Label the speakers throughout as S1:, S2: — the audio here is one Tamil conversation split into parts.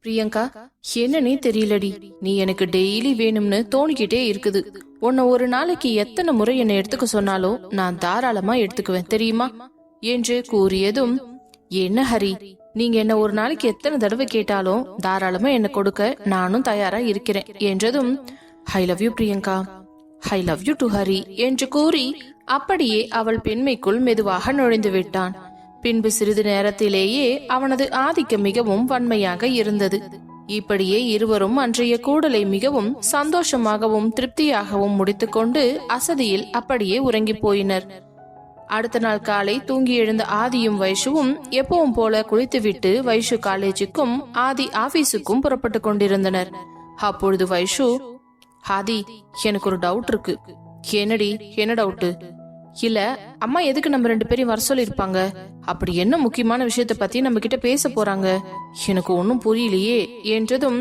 S1: பிரியங்கா, என்னன்னே தெரியலடி, நீ எனக்கு டெய்லி வேணும்னு தோணிக்கிட்டே இருக்குது. உன்னை ஒரு நாளைக்கு எத்தனை முறை என்னை எடுத்துக்க சொன்னாலும் நான் தாராளமா எடுத்துக்குவேன் தெரியுமா என்று கூறியதும், என்ன ஹரி, நீங்க என்ன ஒரு நாளைக்கு எத்தனை தடவை கேட்டாலும் தாராளமா என்ன கொடுக்க நானும் தயாரா இருக்கிறேன் என்றதும், ஐ love you Priyanka, I love you to Hari என்று கூறி அப்படியே அவள் பெண்மைக்குள் மெதுவாக நுழைந்து விட்டான். பின்பு சிறிது நேரத்திலேயே அவனது ஆதிக்கம் மிகவும் வன்மையாக இருந்தது. இப்படியே இருவரும் அன்றைய கூடலை மிகவும் சந்தோஷமாகவும் திருப்தியாகவும் முடித்துக்கொண்டு அசதியில் அப்படியே உறங்கி போயினர். அடுத்த நாள் காலை தூங்கி எழுந்த ஆதியும் வைஷுவும் எப்பவும் போல குளித்துவிட்டு வைஷு காலேஜுக்கும் ஆதி ஆபீஸுக்கும் புறப்பட்டு கொண்டிருந்தனர். அப்பொழுது வைஷு, ஆதி, எனக்கு ஒரு டவுட் இருக்கு. என்னடி, என்ன டவுட்டு? இல்ல, அம்மா எதுக்கு நம்ம 2 பேரையும் வர சொல்லி இருப்பாங்க? அப்படி என்ன முக்கியமான விஷயத்த பத்தி நம்ம கிட்ட பேச போறாங்க? எனக்கு ஒன்னும் புரியலையே என்றதும்,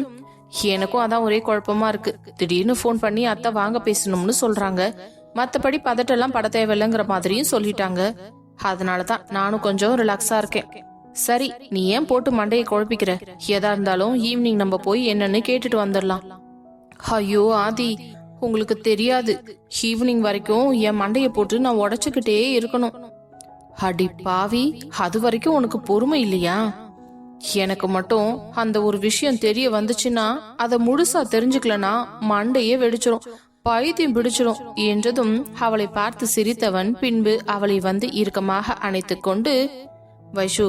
S1: எனக்கும் அதான் ஒரே குழப்பமா இருக்கு. திடீர்னு போன் பண்ணி அத்தை வாங்க பேசணும்னு சொல்றாங்க. மத்தபடி பதட்டெல்லாம் பட தேவையில்லைங்கிற மாதிரியும் சொல்லிட்டாங்க. அதனாலதான் நானும் கொஞ்சம் ரிலாக்ஸா இருக்கேன். சரி, நீ ஏன் போட்டு மண்டையை குழப்பிக்கிற? எதா இருந்தாலும் ஈவினிங் நம்ம போய் என்னன்னு கேட்டுட்டு வந்துடலாம். ஐயோ ஆதி, உங்களுக்கு தெரியாது, ஈவினிங் வரைக்கும் என் மண்டைய போட்டு நான் உடைச்சுக்கிட்டே இருக்கணும். அடி பாவி, அது வரைக்கும் உனக்கு பொறுமை இல்லையா? எனக்கு மட்டும் அந்த ஒரு விஷயம் தெரிய வந்துச்சுன்னா அதை முழுசா தெரிஞ்சுக்கலனா மண்டையே வெடிச்சிரும், பைத்தியம் பிடிச்சிரும் என்றதும் அவளை பார்த்து சிரித்தவன் பின்பு அவளை வந்து இறுக்கமாக அணைத்து கொண்டு, வைஷு,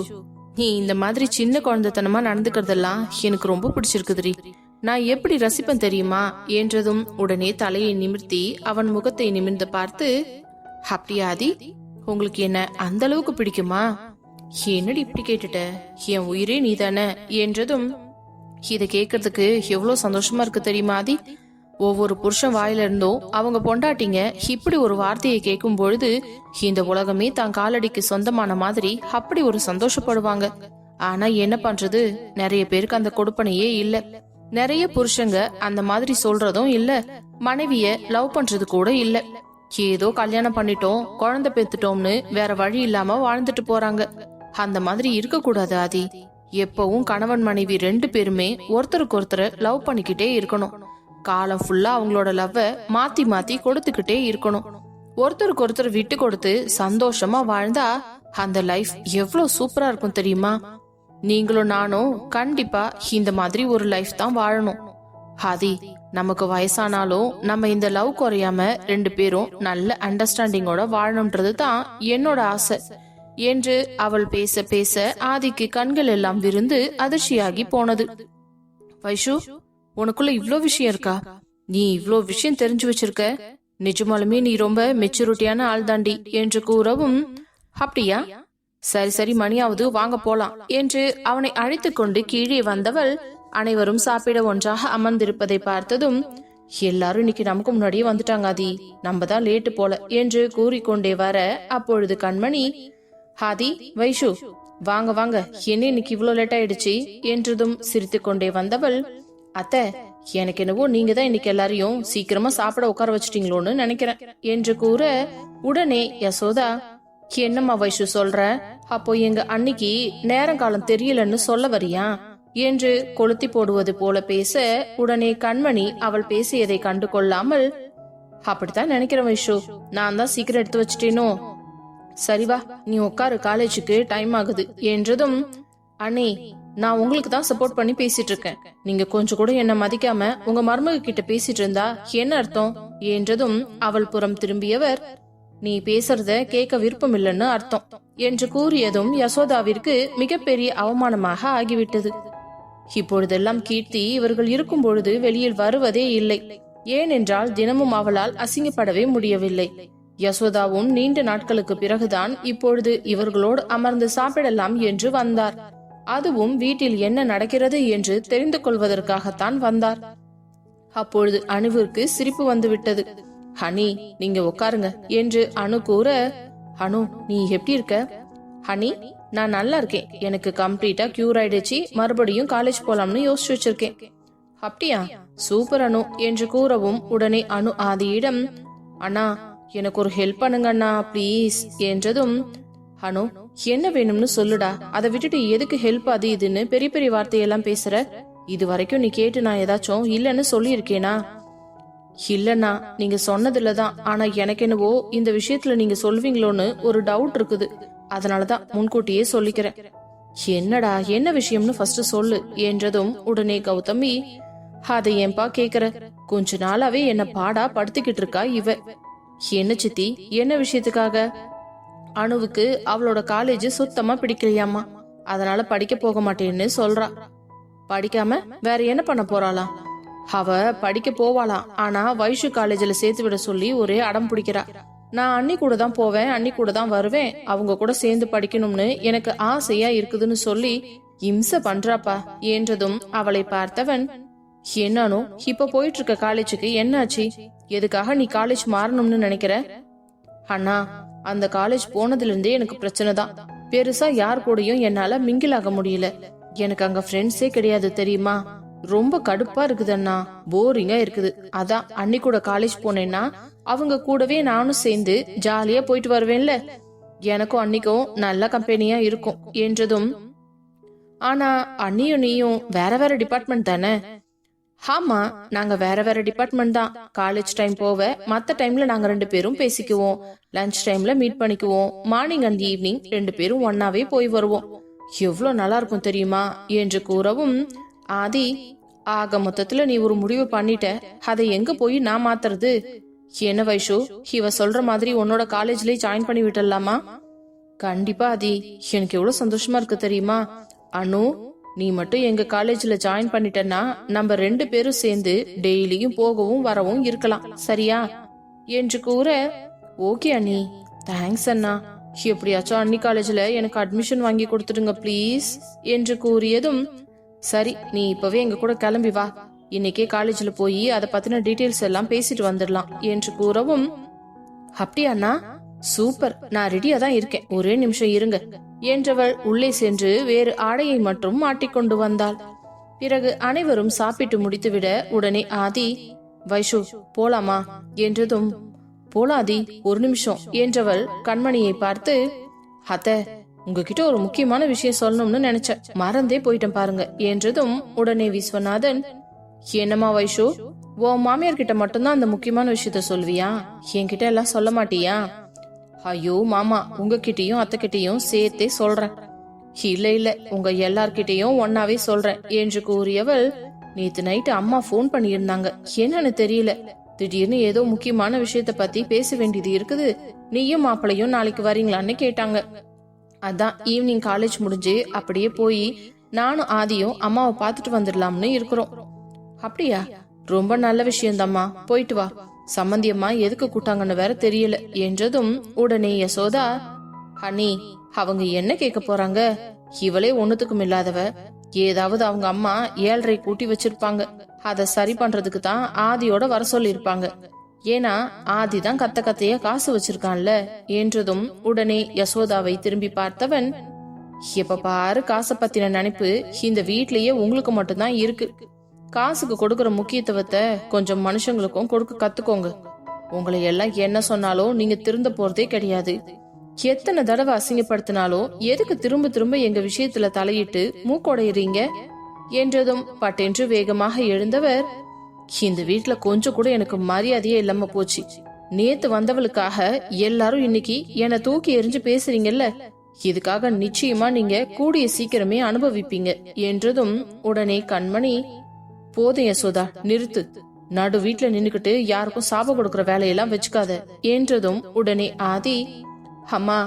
S1: நீ இந்த மாதிரி சின்ன குழந்தைத்தனமா நடந்துக்கிறதெல்லாம் எனக்கு ரொம்ப பிடிச்சிருக்குதுரி. நான் எப்படி ரசிப்பேன் தெரியுமா என்றதும் உடனே தலையை நிமிர்த்தி அவன் முகத்தை நிமிர்ந்து பார்த்து, அப்படியாதி, உங்களுக்கு என்ன அந்த அளவுக்கு பிடிக்குமா? என்னடி இப்படி கேட்டுட்ட? என் உயிரே நீதானே என்றதும், இத கேக்குறதுக்கு எவ்வளவு சந்தோஷமா இருக்கு தெரியுமா ஆதி? ஒவ்வொரு புருஷன் வாயில இருந்தும் அவங்க பொண்டாட்டிங்க இப்படி ஒரு வார்த்தையை கேட்கும் பொழுது இந்த உலகமே தான் காலடிக்கு சொந்தமான மாதிரி அப்படி ஒரு சந்தோஷப்படுவாங்க. ஆனா என்ன பண்றது, நிறைய பேருக்கு அந்த கொடுப்பனையே இல்ல. நிறைய புருஷங்க அந்த மாதிரி சொல்றதும் இல்ல, மனைவிய லவ் பண்றது கூட இல்ல. ஏதோ கல்யாணம் பண்ணிட்டோம், குழந்தை பெத்துட்டோம்னு வேற வழி இல்லாம வாழ்ந்துட்டு போறாங்க. அந்த மாதிரி இருக்க கூடாது ஆதி. எப்பவும் கணவன் மனைவி 2 பேருமே ஒருத்தருக்கு ஒருத்தர் லவ் பண்ணிக்கிட்டே இருக்கணும். காலம் ஃபுல்லா அவங்களோட லவ்வ மாத்தி மாத்தி கொடுத்துக்கிட்டே இருக்கணும். ஒருத்தருக்கு ஒருத்தர் விட்டு கொடுத்து சந்தோஷமா வாழ்ந்தா அந்த லைஃப் எவ்வளவு சூப்பரா இருக்கும் தெரியுமா? நீங்களும் நானும் கண்டிப்பா இந்த மாதிரி ஒரு லைஃப் தான் வாழணும். ஆதி, நமக்கு வயசானாலும் நம்ம இந்த லவ் குறையாம 2 பேரும் நல்ல அண்டர்ஸ்டாண்டிங்கோட வாழணும்ன்றது தான் என்னோட ஆசை என்று அவள் பேச பேச ஆதிக்கு கண்கள் எல்லாம் விருந்து அதிர்ச்சியாகி போனது. வைஷு, உனக்குள்ள இவ்ளோ விஷயம் இருக்கா? நீ இவ்ளோ விஷயம் தெரிஞ்சு வச்சிருக்க? நிஜமாலுமே நீ ரொம்ப மெச்சூரிட்டியான ஆள் தாண்டி என்று கூறவும், அப்படியா, சரி சரி, மணியாவது வாங்க போலாம் என்று அவனை அழைத்து கொண்டு கீழே வந்தவள் அனைவரும் சாப்பிட ஒன்றாக அமர்ந்திருப்பதை பார்த்ததும், எல்லாரும் இன்னைக்கு நமக்கு முன்னாடியே வந்துட்டாங்க ஆதி, நம்ம தான் லேட்டு போல என்று கூறிக்கொண்டே வர, அப்பொழுது கண்மணி, ஆதி, வைஷு, வாங்க வாங்க, என்ன இன்னைக்கு இவ்வளவு லேட் ஆயிடுச்சு என்றதும் சிரித்து கொண்டே வந்தவள், அத்தை, எனக்கு என்னவோ நீங்க தான் இன்னைக்கு எல்லாரையும் சீக்கிரமா சாப்பிட உட்கார வச்சிட்டீங்களோன்னு நினைக்கிறேன் என்று கூற, உடனே யசோதா, என்னம்மா வைஷு சொல்ற? அப்போ எங்க அன்னைக்கு நேரங்காலம் தெரியலன்னு சொல்ல வரியா என்று கொளுத்தி போடுவது போல பேச, உடனே கண்மணி அவள் பேசியதை கண்டு கொள்ளாமல், அப்படித்தான் நினைக்கிறேன் வைஷு, நான் தான் சீக்கிரம் எடுத்து வச்சிட்டேனோ. சரி வா, நீ உட்காரு, காலேஜுக்கு டைம் ஆகுது என்றதும், அண்ணே, நான் உங்களுக்கு தான் சப்போர்ட் பண்ணி பேசிட்டு இருக்கேன். நீங்க கொஞ்சம் கூட என்ன மதிக்காம உங்க மருமக கிட்ட பேசிட்டு இருந்தா என்ன அர்த்தம் என்றதும் அவள் புறம் திரும்பியவர், நீ பேசுறத கேட்க விருப்பம் இல்லைன்னு அர்த்தம் என்று கூறியதும் யசோதாவிற்கு மிகப்பெரிய அவமானமாக ஆகிவிட்டது. இப்பொழுதெல்லாம் கீர்த்தி இவர்கள் இருக்கும் பொழுது வெளியில் வருவதே இல்லை. ஏனென்றால் தினமும் அவளால் அசிங்கப்படவே முடியவில்லை. யசோதாவும் நீண்ட நாட்களுக்கு பிறகுதான் இப்பொழுது இவர்களோடு அமர்ந்து சாப்பிடலாம் என்று வந்தார். அதுவும் வீட்டில் என்ன நடக்கிறது என்று தெரிந்து கொள்வதற்காகத்தான் வந்தார். அப்பொழுது அணுவிற்கு சிரிப்பு வந்துவிட்டது. ஹனி, நீங்க உட்காருங்க என்று அனு கூற, அனு, நீ எப்படி இருக்க? ஹனி, நான் நல்லா இருக்கேன், எனக்கு கம்ப்ளீட்டா கியூர் ஆயிடுச்சு, மறுபடியும் காலேஜ் போலாம்னு யோசிச்சு வச்சிருக்கேன். அப்படியா, சூப்பர் அனு என்று கூறவும், உடனே அனு ஆதியிடம், அண்ணா, எனக்கு ஒரு ஹெல்ப் பண்ணுங்க அண்ணா பிளீஸ் என்றதும், அனு, என்ன வேணும்னு சொல்லுடா, அதை விட்டுட்டு எதுக்கு ஹெல்ப் அது இதுன்னு பெரிய பெரிய வார்த்தையெல்லாம் பேசுற? இது வரைக்கும் நீ கேட்டு நான் ஏதாச்சும் இல்லன்னு சொல்லியிருக்கேனா? இல்லண்ணா, நீங்க சொன்னதுலதான். ஆனா எனக்கு என்னவோ இந்த விஷயத்துல நீங்க சொல்வீங்களோன்னு ஒரு டவுட் இருக்குது. அதனாலதான் முன்கூட்டியே சொல்லிக்கிறேன். என்னடா, என்ன விஷயம்னு ஃபர்ஸ்ட் சொல்லு என்றதும் உடனே கௌதமி, அதை ஏன்பா கேக்குற? கொஞ்ச நாளாவே என்ன பாடா படுத்திக்கிட்டு இருக்கா இவ. என்ன சித்தி, என்ன விஷயத்துக்காக? அனுவுக்கு அவளோட காலேஜ் சுத்தமா பிடிக்கலையாமா, அதனால படிக்க போக மாட்டேன்னு சொல்றா. படிக்காம வேற என்ன பண்ண போறாளாம்? அவ படிக்க போவாளாம், ஆனா வைஷு காலேஜ்ல சேர்த்து விட சொல்லி ஒரே அடம் பிடிக்கிறா. நான் அண்ணி கூட தான் போவேன், அண்ணி கூட தான் வருவேன், அவங்க கூட சேர்ந்து படிக்கணும்னு எனக்கு ஆசையா இருக்குதுன்னு சொல்லி இம்ச பண்றாப்பா என்றதும் அவளை பார்த்தவன், என்னன்னு இப்ப போயிட்டு இருக்க காலேஜுக்கு என்னாச்சு? எதுக்காக நீ காலேஜ் மாறணும்னு நினைக்கிற? அண்ணா, அந்த காலேஜ் போனதுல இருந்தே எனக்கு பிரச்சனை தான். பெருசா யார் கூடயும் என்னால மிங்கில் ஆக முடியல. எனக்கு அங்க ஃப்ரெண்ட்ஸே கிடையாது தெரியுமா? ரொம்ப கடுப்பா இருக்குது அண்ணா, போரிங்கா இருக்குது. அதான் அண்ணி கூட காலேஜ் போனேன்னா அவங்க கூடவே நானும் சேர்ந்து ஜாலியா போயிட்டு வருவேன்ல. எனக்கும் அன்னிக்கும் நல்ல கம்பெனியா இருக்கும் என்றதும், ஆனா அண்ணியும் நீயும் வேற வேற டிபார்ட்மெண்ட் தானே? ஆமா, நாங்க வேற வேற டிபார்ட்மெண்ட் தான். காலேஜ் டைம் போவ மத்த டைம்ல நாங்க 2 பேரும் பேசிக்குவோம். லஞ்ச் டைம்ல மீட் பண்ணிக்குவோம். மார்னிங் அண்ட் ஈவினிங் 2 பேரும் ஒன்னாவே போய் வருவோம். எவ்வளவு நல்லா இருக்கும் தெரியுமா என்று கூறவும், ஆதி, ஆக மொத்தத்துல நீ ஒரு முடிவு பண்ணிட்ட, அதை எங்க போய் நான் மாத்துறது? என்ன வைஷு, இவ சொல்ற மாதிரி உன்னோட காலேஜ்லயே ஜாயின் பண்ணி விட்டுடலாமா? கண்டிப்பா ஆதி, எனக்கு எவ்வளவு சந்தோஷமா இருக்கு தெரியுமா? அனு, நீ மட்டும் எங்க காலேஜ்ல ஜாயின் பண்ணிட்டனா நம்ம 2 பேரும் சேர்ந்து டெய்லியும் போகவும் வரவும் இருக்கலாம், சரியா என்று கூற, ஓகே அண்ணி, தேங்க்ஸ் அண்ணா, எப்படியாச்சும் அண்ணி காலேஜ்ல எனக்கு அட்மிஷன் வாங்கி கொடுத்துடுங்க ப்ளீஸ் என்று கூறியதும், சரி நீ இப்பவே எங்க கூட கிளம்பி வா, இன்னைக்கே காலேஜ்ல போய் அதை பத்தின டீடைல்ஸ் எல்லாம் பேசிட்டு வந்துடலாம் என்று கூறவும், அப்படியா அண்ணா, சூப்பர், நான் ரெடியா தான் இருக்கேன், ஒரே நிமிஷம் இருங்க என்றவள் உள்ளே சென்று வேறு ஆடையை மட்டும் மாட்டிக்கொண்டு வந்தாள். பிறகு அனைவரும் சாப்பிட்டு முடித்துவிட உடனே ஆதி, வைஷு போலாமா என்றதும், போலாதி, ஒரு நிமிஷம் என்றவள் கண்மணியை பார்த்து, அத்தை, உங்ககிட்ட ஒரு முக்கியமான விஷயம் சொல்லணும்னு நினைச்சேன், மறந்தே போயிட்டேன் பாருங்க என்றதும் உடனே விஸ்வநாதன், என்னம்மா வைஷு, உன் மாமியார் கிட்ட மட்டும்தான் அந்த முக்கியமான விஷயத்த சொல்வியா? என்கிட்ட எல்லாம் சொல்ல மாட்டியா? ஐயோ மாமா, உங்ககிட்டயும் அத்தைகிட்டயும் சேர்த்தே சொல்றேன். இல்ல இல்ல, உங்க எல்லார்கிட்டயும் ஒன்னாவே சொல்றேன் என்று கூறியவள், நேத்து நைட்டு அம்மா போன் பண்ணியிருந்தாங்க, என்னன்னு தெரியல, திடீர்னு ஏதோ முக்கியமான விஷயத்த பத்தி பேச வேண்டியது இருக்குது, நீயும் மாப்பிளையும் நாளைக்கு வரீங்களான்னு கேட்டாங்க. அதான் ஈவினிங் காலேஜ் முடிஞ்சு அப்படியே போய் நானும் ஆதியும் அம்மாவை பாத்துட்டு வந்துடலாம்னு இருக்கிறோம். அப்படியா, ரொம்ப நல்ல விஷயம்தாம்மா, போயிட்டு வா. சம்பந்தியம்மா எதுக்கு கூட்டாங்கன்னு வேற தெரியல என்றதும் உடனே யசோதா, ஹனி, அவங்க என்ன கேட்க போறாங்க? இவளே ஒண்ணுத்துக்கும் இல்லாதவ, ஏதாவது அவங்க அம்மா 7:30 கூட்டி வச்சிருப்பாங்க, அத சரி பண்றதுக்கு தான் ஆதியோட வர சொல்லி இருப்பாங்க. ஏன்னா ஆதிதான் கத்த கத்தைய காசு வச்சிருக்கான்ல என்றதும் உடனே யசோதாவை திரும்பி பார்த்தவன், எப்ப பாரு காசை பத்தின நினைப்பு இந்த வீட்லயே உங்களுக்கு மட்டும்தான் இருக்கு. காசுக்கு கொடுக்கற முக்கியத்துவத்தை கொஞ்சம் மனுஷங்களுக்கும் கொடுக்க கத்துக்கோங்க. உங்களை எல்லாம் என்ன சொன்னாலும் நீங்க திருந்த போறதே கிடையாது. எத்தனை தடவை அசிங்கப்படுத்தினாலும் எதுக்கு திரும்ப திரும்ப எங்க விஷயத்துல தலையிட்டு மூக்கொடையறீங்க என்றதும் பட்டென்று வேகமாக எழுந்தவர், இந்த வீட்டுல கொஞ்சம் கூட எனக்கு மரியாதையே இல்லாம போச்சு. நேத்து வந்தவளுக்காக எல்லாரும் இன்னைக்கு என்னை தூக்கி எறிஞ்சு பேசுறீங்கல்ல, இதுக்காக நிச்சயமா நீங்க கூடிய சீக்கிரமே அனுபவிப்பீங்க என்றதும் உடனே கண்மணி, போதும் யசோதா, நிறுத்து, நடு வீட்டுல நின்னுக்கிட்டு யாருக்கும் சாபம் கொடுக்கற வேலையெல்லாம் வச்சுக்காத என்றதும் உடனே ஆதி, அம்மா,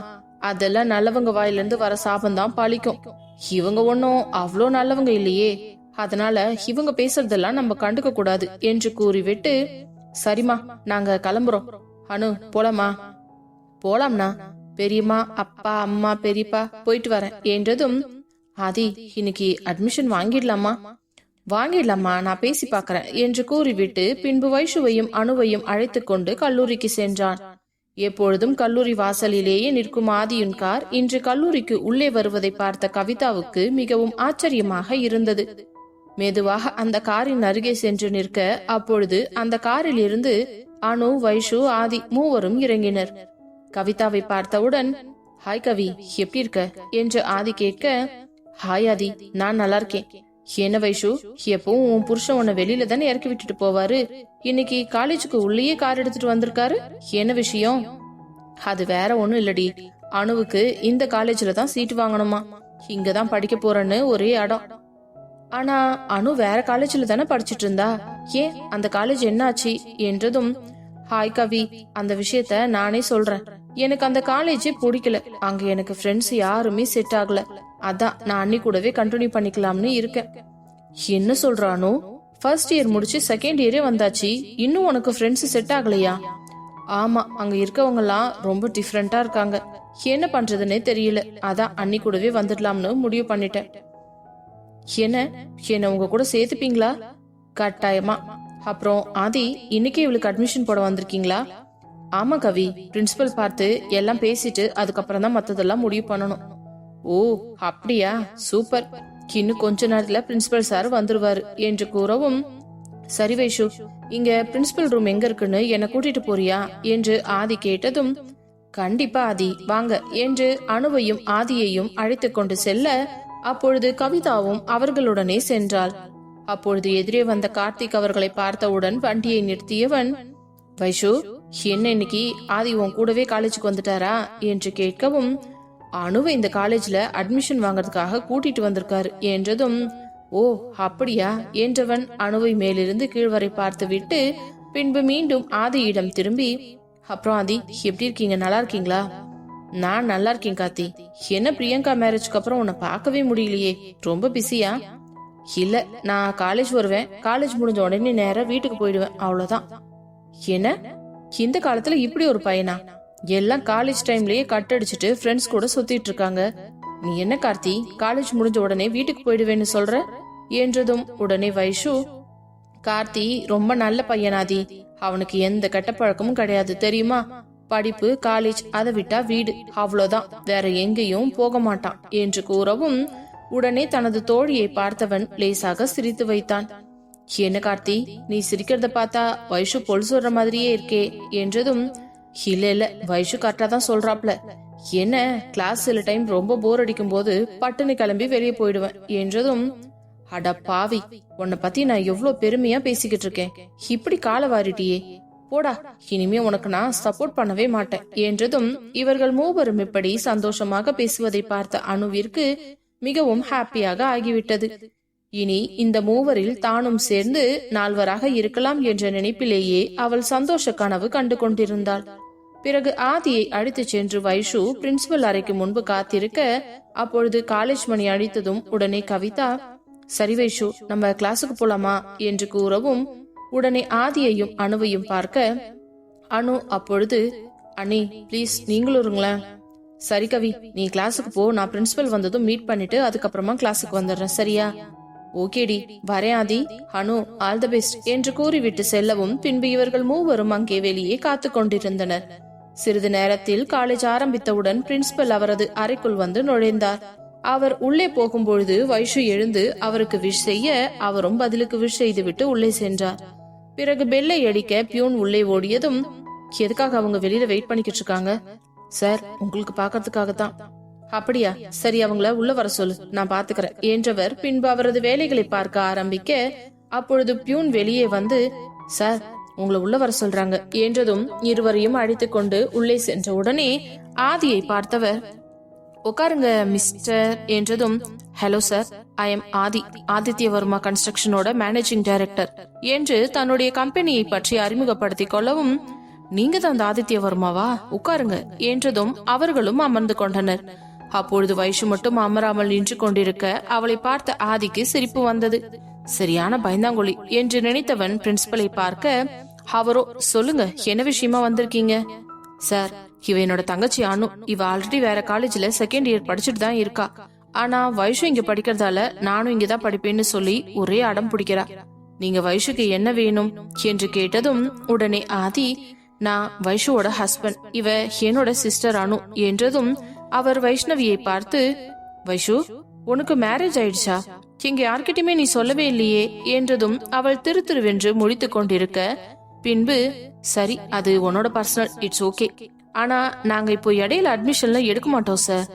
S1: அதெல்லாம் நல்லவங்க வாயில இருந்து வர சாபம் தான் பழிக்கும். இவங்க ஒன்னும் அவ்வளோ நல்லவங்க இல்லையே, அதனால இவங்க பேசுறதெல்லாம் நம்ம கண்டுக்க கூடாது என்று கூறிவிட்டு, சரிமா, நாங்க கிளம்புறோம். அனு, போலாமா? போலாம்னா, பெரியம்மா, அப்பா, அம்மா, பெரியப்பா, போயிட்டு வரேன் என்றதும், ஆதி, இன்னைக்கு அட்மிஷன் வாங்கிடலாமா? வாங்கிடலாமா, நான் பேசி பாக்கிறேன் என்று கூறிவிட்டு பின்பு வைஷுவையும் அனுவையும் அழைத்துக் கொண்டு கல்லூரிக்கு சென்றான். எப்பொழுதும் கல்லூரி வாசலிலேயே நிற்கும் ஆதியின் கார் இன்று கல்லூரிக்கு உள்ளே வருவதை பார்த்த கவிதாவுக்கு மிகவும் ஆச்சரியமாக இருந்தது. மெதுவாக அந்த காரின் அருகே சென்று நிற்க, அப்பொழுது அந்த காரில் இருந்து அனு, வைஷு, ஆதி மூவரும் இறங்கினர். கவிதாவை பார்த்தவுடன், ஹாய் கவி, எப்படி இருக்க என்று ஆதி கேட்க, ஹாய் ஆதி, நான் நல்லா இருக்கேன், என்ன வைஷு, எப்பவும் உன் புருஷன் உன்னை வெளியில தானே இறக்கி விட்டுட்டு போவாரு, இன்னைக்கு காலேஜுக்கு உள்ளேயே கார் எடுத்துட்டு வந்திருக்காரு, என்ன விஷயம்? அது வேற ஒண்ணும் இல்லடி, அனுவுக்கு இந்த காலேஜ்ல தான் சீட் வாங்கணுமா, இங்கதான் படிக்க போறேன்னு ஒரே அடம். ஆனா அனு வேற காலேஜ்ல தானே படிச்சிட்டு இருந்தா, ஏன் அந்த காலேஜ் என்னாச்சு என்றதும், ஹாய் கவி, அந்த விஷயத்த நானே சொல்றேன். எனக்கு அந்த காலேஜே பிடிக்கல, அங்க எனக்கு ஃப்ரெண்ட்ஸ் யாருமே செட் ஆகல, அதான் நான் அன்னி கூடவே கண்டினியூ பண்ணிக்கலாம்னு இருக்கேன். என்ன சொல்றானோ, ஃபர்ஸ்ட் இயர் முடிச்சு செகண்ட் இயரே வந்தாச்சு, இன்னும் உனக்கு ஃப்ரெண்ட்ஸ் செட் ஆகலையா? ஆமா, அங்க இருக்கவங்க எல்லாம் ரொம்ப டிஃப்ரெண்டா இருக்காங்க, என்ன பண்றதுன்னே தெரியல, அதான் அன்னி கூடவே வந்துடலாம்னு முடிவு பண்ணிட்டேன். என்ன உங்க கூட சேர்த்துப்பீங்களா? கட்டாயமா. அப்புறம் ஆதி, இன்னைக்கு இவளுக்கு அட்மிஷன் போட வந்திருக்கீங்களா? ஆமா கவி, பிரின்சிபல் பார்த்து எல்லாம் பேசிட்டு அதுக்கப்புறம் தான் மத்ததெல்லாம் முடிவு பண்ணணும். ஓ அப்படியா, சூப்பர். இன்னும் கொஞ்ச நேரத்துல பிரின்சிபல் சார் வந்துருவாரு என்று கூறவும், சரி வைஷு, இங்க பிரின்சிபல் ரூம் எங்க இருக்குன்னு என்ன கூட்டிட்டு போறியா என்று ஆதி கேட்டதும், கண்டிப்பா ஆதி வாங்க என்று அனுவையும் ஆதியையும் அழைத்து கொண்டு செல்ல, அப்பொழுது கவிதாவும் அவர்களுடனே சென்றாள். அப்பொழுது எதிரே வந்த கார்த்திக் அவர்களை பார்த்தவுடன் வண்டியை நிறுத்தியவன், வைஷு, என்ன இன்னைக்கு ஆதி உன் கூடவே காலேஜுக்கு வந்துட்டாரா என்று கேட்கவும், அனுவை இந்த காலேஜ்ல அட்மிஷன் வாங்கறதுக்காக கூட்டிட்டு வந்திருக்காரு என்றதும், ஓ அப்படியா என்றவன் அனுவை மேலிருந்து கீழ்வரை பார்த்து விட்டு பின்பு மீண்டும் ஆதியிடம் திரும்பி, அப்புறம் ஆதி எப்படி இருக்கீங்க, நல்லா இருக்கீங்களா? நான் நல்லா இருக்கேன் கார்த்தி. என்ன பிரியங்கா மேரேஜ்க்கு அப்புறம் உன்னை பார்க்கவே முடியலையே, ரொம்ப பிஸியா? இல்ல, நான் காலேஜ் வருவேன், காலேஜ் முடிஞ்ச உடனே நேரா வீட்டுக்கு போயிடுவேன், அவ்வளவுதான். என்ன, இந்த காலத்துல இப்படி ஒரு பையனா? எல்லாம் காலேஜ் டைம்லயே கட் அடிச்சுட்டு ஃப்ரெண்ட்ஸ் கூட சுத்திட்டு இருக்காங்க. நீ என்ன கார்த்தி, காலேஜ் முடிஞ்ச உடனே வீட்டுக்கு போயிடுவேன்னு சொல்ற என்றதும் உடனே வைஷு, கார்த்தி ரொம்ப நல்ல பையனாதி, அவனுக்கு எந்த கெட்ட பழக்கமும் கிடையாது தெரியுமா, படிப்பு காலேஜ் அதை விட்டா வீடு, அவ்வளவுதான், வேற எங்கேயும் போக மாட்டான் என்று கூறவும், உடனே தனது தோழியை பார்த்தவன் லேசாக சிரித்து வைத்தான். என்ன கார்த்தி, நீ சிரிக்கிறத பார்த்தா வைஷு பொல் சொல்ற மாதிரியே இருக்கே என்றதும், இல்ல வைஷு கரெக்டா தான் சொல்றாப்ல. என்ன, கிளாஸ் சில டைம் ரொம்ப போர் அடிக்கும் போது பட்டுன்னு கிளம்பி வெளியே போயிடுவேன் என்றதும், அட பாவி, உன்னை பத்தி நான் எவ்வளவு பெருமையா பேசிக்கிட்டு இருக்கேன், இப்படி கால வாரிட்டியே, போடா, இனிமே உனக்கு நான் சப்போர்ட் பண்ணவே மாட்டேன் என்றதும், இவர்கள் மூவரும் இப்படி சந்தோஷமாக பேசுவதை பார்த்த அனுவிற்கு மிகவும் ஹாப்பியாக ஆகிவிட்டது. இனி இந்த மூவரில் தானும் சேர்ந்து நால்வராக இருக்கலாம் என்ற நினைப்பிலேயே அவள் சந்தோஷ கனவு கண்டு கொண்டிருந்தாள். பிறகு ஆதியை அழைத்து சென்று வைஷு பிரின்சிபல் அறைக்கு முன்பு காத்திருக்க, அப்பொழுது காலேஜ் மணி அடித்ததும் உடனே கவிதா, சரி வைஷு, நம்ம கிளாஸுக்கு போலாமா என்று கூறவும், உடனே ஆதியையும் அனுவையும் பார்க்க, அனு அப்பொழுது, அண்ணி ப்ளீஸ் நீங்களும் இருங்களேன். சரி கவி, நீ கிளாஸுக்கு போ, நான் பிரின்சிபல் வந்ததும் மீட் பண்ணிட்டு அதுக்கப்புறமா கிளாஸுக்கு வந்துடுறேன், சரியா? ஓகேடி, வரேன் ஆதி. அனு, ஆல் தி பெஸ்ட் என்று கூறிவிட்டு செல்லவும், பின்பு இவர்கள் மூவரும் அங்கே வெளியே காத்து கொண்டிருந்தனர். சிறிது நேரத்தில் காலேஜ் ஆரம்பித்தவுடன் பிரின்சிபல் அவரது அறைக்குள் வந்து நுழைந்தார். அவர் உள்ளே போகும்பொழுது வைஷு எழுந்து அவருக்கு விஷ் செய்ய, அவரும் பதிலுக்கு விஷ் செய்துவிட்டு உள்ளே சென்றார். பிறகு பெல்லை அடிக்க பியூன் உள்ளே ஓடியதும், எதுக்காக அவங்க வெளியில வெயிட் பண்ணிக்கிட்டு இருக்காங்க? சார், உங்களுக்கு பாக்கிறதுக்காகத்தான். அப்படியா, சரி, அவங்கள உள்ள வர சொல்லு, நான் பாத்துக்கிறேன் என்றவர் பின்பு அவரது வேலைகளை பார்க்க ஆரம்பிக்க, அப்பொழுது பியூன் வெளியே வந்து, சார் உங்களை உள்ள வர சொல்றாங்க என்றதும் இருவரையும் அழைத்துக் கொண்டு உள்ளே சென்ற உடனே ஆதியை பார்த்தவர், உட்காருங்க மிஸ்டர் என்றதும், hello sir, I am Adhi, Adityavarma கன்ஸ்ட்ரக்ஷனோட மேனேஜிங் டைரக்டர் என்று தன்னுடைய கம்பெனியை பற்றி அறிமுகப்படுத்திக் கொள்ளவும், நீங்க தான் அந்த ஆதித்யவர்மாவா, உட்காருங்க என்றதும் அவர்களும் அமர்ந்து கொண்டனர். அப்பொழுது வைஷு மட்டும் அமராமல் நின்று கொண்டிருக்க அவளை பார்த்த ஆதிக்கு சிரிப்பு வந்தது. சரியான பயந்தாங்கொழி என்று நினைத்தவன் பிரின்சிபலை பார்க்க, அவரோ, சொல்லுங்க, என்ன விஷயமா வந்திருக்கீங்க? சார், இவ என்னோட தங்கச்சி அனு, இவ ஆல்ரெடி வேற காலேஜ்ல செகண்ட் இயர் படிச்சுட்டு தான் இருக்கா. ஆனா வைஷு இங்க படிக்கிறதால நானும் இங்கதான் படிப்பேன்னு சொல்லி ஒரே அடம் பிடிக்கிறா. நீங்க வைஷுக்கு என்ன வேணும் என்று கேட்டதும் உடனே ஆதி, நான் வைஷுவோட ஹஸ்பண்ட், இவ என்னோட சிஸ்டர் அனு என்றதும் அவர் வைஷ்ணவியை பார்த்து, வைஷு உனக்கு மேரேஜ் ஆயிடுச்சா, இங்க யார்கிட்டயுமே நீ சொல்லவே இல்லையே என்றதும் அவள் திருத்திருவென்று முடித்து கொண்டிருக்க, பின்பு, சரி, அது உன்னோட பர்சனல், இட்ஸ் ஓகே, ஆனா நாங்க இப்போ இடையில அட்மிஷன்ல எடுக்க மாட்டோம் சார்.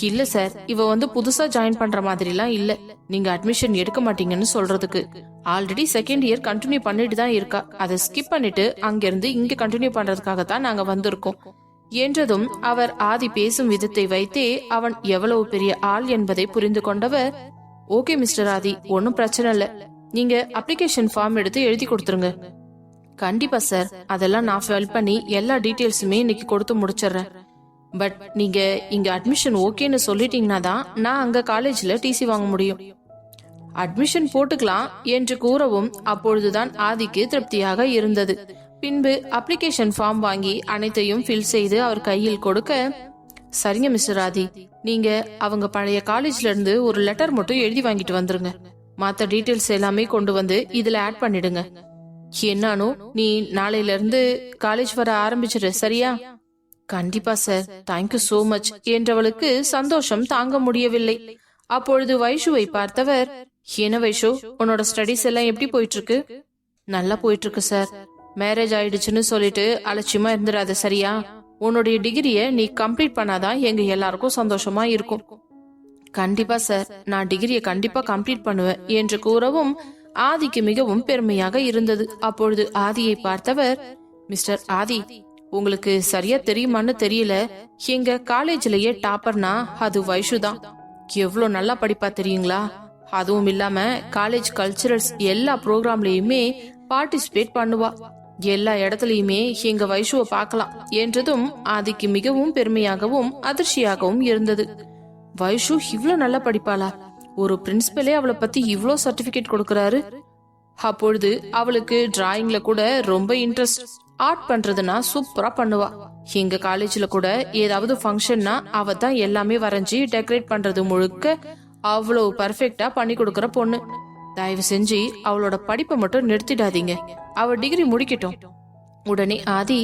S1: இல்ல சார், இவ வந்து புதுசா ஜாயின் பண்ற மாதிரிலாம் இல்ல. நீங்க அட்மிஷன் எடுக்க மாட்டீங்கன்னு சொல்றதுக்கு. ஆல்ரெடி செகண்ட் இயர் கண்டினியூ பண்ணிட்டு தான் இருக்கா. அதை ஸ்கிப் பண்ணிட்டு அங்கிருந்து இங்க கண்டினியூ பண்றதுக்காக தான் நாங்க வந்திருக்கோம் என்றதும் அவர் ஆதி பேசும் விதத்தை வைத்தே அவன் எவ்வளவு பெரிய ஆள் என்பதை புரிந்து கொண்டவர், ஓகே மிஸ்டர் ஆதி, ஒன்னும் பிரச்சனை இல்ல, நீங்க அப்ளிகேஷன் ஃபார்ம் எடுத்து எழுதி கொடுத்துருங்க. கண்டிப்பா சார், அதெல்லாம் நான் ஃபில் பண்ணி எல்லா டீடைல்ஸுமே இன்னைக்கு கொடுத்து முடிச்சிடுறேன். பட் நீங்க இங்க அட்மிஷன் ஓகேன்னு சொல்லிட்டீங்கன்னா தான் நான் அங்க காலேஜ்ல டிசி வாங்க முடியும். அட்மிஷன் போட்டுக்கலாம் என்று கூறவும் அப்பொழுதுதான் ஆதிக்கு திருப்தியாக இருந்தது. பின்பு அப்ளிகேஷன் ஃபார்ம் வாங்கி அனைத்தையும் ஃபில் செய்து அவர் கையில் கொடுக்க, சரிங்க மிஸ்டர் ஆதி, நீங்க அவங்க பழைய காலேஜ்ல இருந்து ஒரு லெட்டர் மட்டும் எழுதி வாங்கிட்டு வந்துருங்க. மத்த டீடைல்ஸ் எல்லாமே கொண்டு வந்து இதுல ஆட் பண்ணிடுங்க. என்னானோ நீ நாளையில இருந்து காலேஜ் வர ஆரம்பிச்சிரு, சரியா? கண்டிப்பா சார், தேங்க்யூ சோ மச் என்றவளுக்கு சந்தோஷம் தாங்க முடியவில்லை. அப்பொழுது வைஷுவை பார்த்தவர், என்ன வைஷு, உன்னோட ஸ்டடிஸ் எல்லாம் எப்படி போயிட்டு இருக்கு? நல்லா போயிட்டு இருக்கு சார். மேரேஜ் ஆயிடுச்சுன்னு சொல்லிட்டு அலட்சியமா இருந்துடாத, சரியா? உன்னுடைய டிகிரிய நீ கம்ப்ளீட் பண்ணாதான் எங்க எல்லாருக்கும் சந்தோஷமா இருக்கும். கண்டிப்பா சார், நான் டிகிரிய கண்டிப்பா கம்ப்ளீட் பண்ணுவேன் என்று கூறவும் ஆதிக்கு மிகவும் பெருமையாக இருந்தது. அப்பொழுது ஆதியை பார்த்தவர், மிஸ்டர் ஆதி, உங்களுக்கு சரியா தெரியுமான்னு தெரியல, எங்க காலேஜ்லயே டாப்பர்னா அது வைஷு தான். எவ்வளவு நல்லா படிப்பா தெரியுங்களா? அதுவும் இல்லாம காலேஜ் கல்ச்சரல்ஸ் எல்லா ப்ரோக்ராம்லயுமே பார்ட்டிசிபேட் பண்ணுவா. எல்லா இடத்துலயுமே எங்க வைஷுவை பார்க்கலாம் என்றதும் ஆதிக்கு மிகவும் பெருமையாகவும் அதிர்ச்சியாகவும் இருந்தது. வைஷு இவ்ளோ நல்லா படிப்பாளா? ஒரு பிரின்சிபலே அவளை பத்தி இவ்ளோ சர்டிபிகேட் கொடுக்கறாரு. அப்பொழுது அவளுக்கு டிராயிங்ல கூட ரொம்ப இன்ட்ரெஸ்ட். ஆர்ட் பண்றதுனா சூப்பரா பண்ணுவா. எங்க காலேஜ்ல கூட ஏதாவது ஃபங்க்ஷன்னா அவ தான் எல்லாமே வரைஞ்சி டெக்கரேட் பண்றது முழுக்க அவ்வளவு பர்ஃபெக்டா பண்ணி கொடுக்கற பொண்ணு. தயவு செஞ்சு அவளோட படிப்பை மட்டும் நிறுத்திடாதீங்க, அவ டிகிரி முடிக்கட்டும். உடனே ஆதி,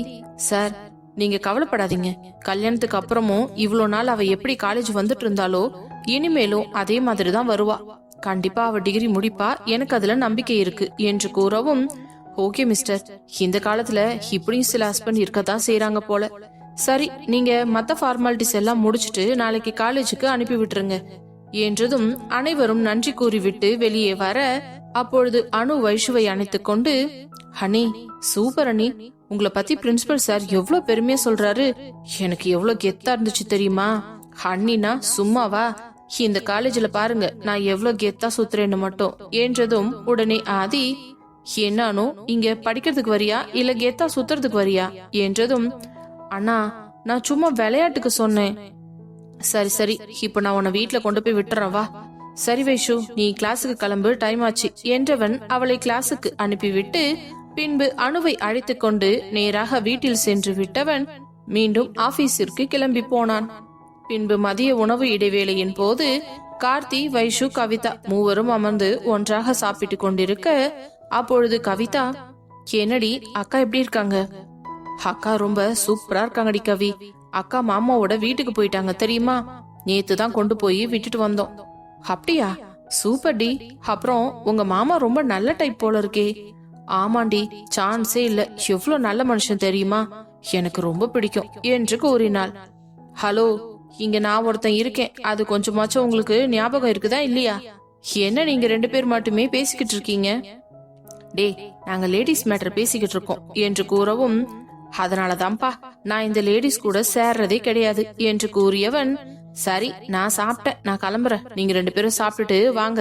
S1: சார் நீங்க கவலைப்படாதீங்க, கல்யாணத்துக்கு அப்புறமும் இவ்வளோ நாள் அவ எப்படி காலேஜ் வந்துட்டு இருந்தாலோ இனிமேலும் அதே மாதிரிதான் வருவா. கண்டிப்பா அவ டிகிரி முடிப்பா, எனக்கு அதுல நம்பிக்கை இருக்கு என்று கூறவும், ஓகே மிஸ்டர், இந்த காலத்துல இப்படியும் சில ஹஸ்பண்ட் இருக்கதான் செய்யறாங்க போல. சரி, நீங்க மத்த ஃபார்மாலிட்டிஸ் எல்லாம் முடிச்சிட்டு நாளைக்கு காலேஜுக்கு அனுப்பி விட்டுருங்க என்றதும் அனைவரும் நன்றி கூறிவிட்டு வெளியே வர, அப்பொழுது அனு வைஷுவை அணைத்துக் கொண்டு, ஹனி சூப்பர் அனி, உங்களை பத்தி பிரின்சிபல் சார் எவ்வளவு பெருமையா சொல்றாரு. எனக்கு எவ்வளவு கெத்தா இருந்துச்சு தெரியுமா? ஹன்னினா சும்மாவா? இந்த காலேஜ்ல பாருங்க நான் எவ்வளவு கெத்தா சுத்துறேன்னு மட்டும் என்றதும் உடனே ஆதி, என்னானோ இங்க படிக்கிறதுக்கு வரியா இல்ல கெத்தா சுத்துறதுக்கு வரியா என்றதும், அண்ணா நான் சும்மா விளையாட்டுக்கு சொன்னேன். சரி சரி, இப்ப நான் உன்னை வீட்டுல கொண்டு போய் விட்டுறேன் வா. சரி வைஷு, நீ கிளாஸுக்கு கிளம்பு, டைம் ஆச்சு என்றவன் அவளை கிளாஸுக்கு அனுப்பிவிட்டு பின்பு அணுவை அழைத்து கொண்டு நேராக வீட்டில் சென்று விட்டவன் மீண்டும் ஆபீஸிற்கு கிளம்பி போனான். பின்பு மதிய உணவு இடைவேளையின் போது கார்த்தி, வைஷு, கவிதா மூவரும் அமர்ந்து ஒன்றாக சாப்பிட்டு கொண்டிருக்க, அப்பொழுது கவிதா, என்னடி அக்கா எப்படி இருக்காங்க? அக்கா ரொம்ப சூப்பரா இருக்காங்கடி கவி. அக்கா மாமாவோட வீட்டுக்கு போயிட்டாங்க தெரியுமா? நேத்து தான் கொண்டு போய் விட்டுட்டு வந்தோம். அப்படியா? சூப்பர் டி. அப்புறம் உங்க மாமா ரொம்ப நல்ல டைப் போல இருக்கே. ஆமாண்டி, சான்ஸே இல்ல, எவ்வளவு நல்ல மனுஷன் தெரியுமா? எனக்கு ரொம்ப பிடிக்கும் என்று கூறினாள். ஹலோ, இங்க நான் ஒருத்தன் இருக்கேன், அது கொஞ்சமாச்சும் உங்களுக்கு ஞாபகம் இருக்குதா இல்லையா? என்ன நீங்க 2 பேர் மட்டுமே பேசிக்கிட்டு இருக்கீங்க? டே, நாங்க லேடிஸ் மேட்டர் பேசிக்கிட்டு இருக்கோம் என்று கூறவும், அதனாலதான்ப்பா நான் இந்த லேடிஸ் கூட சேர்றதே கிடையாது என்று கூறியவன், சரி நான் சாப்பிட்டேன், நான் கிளம்புறேன், நீங்க 2 பேரும் சாப்பிட்டுட்டு வாங்க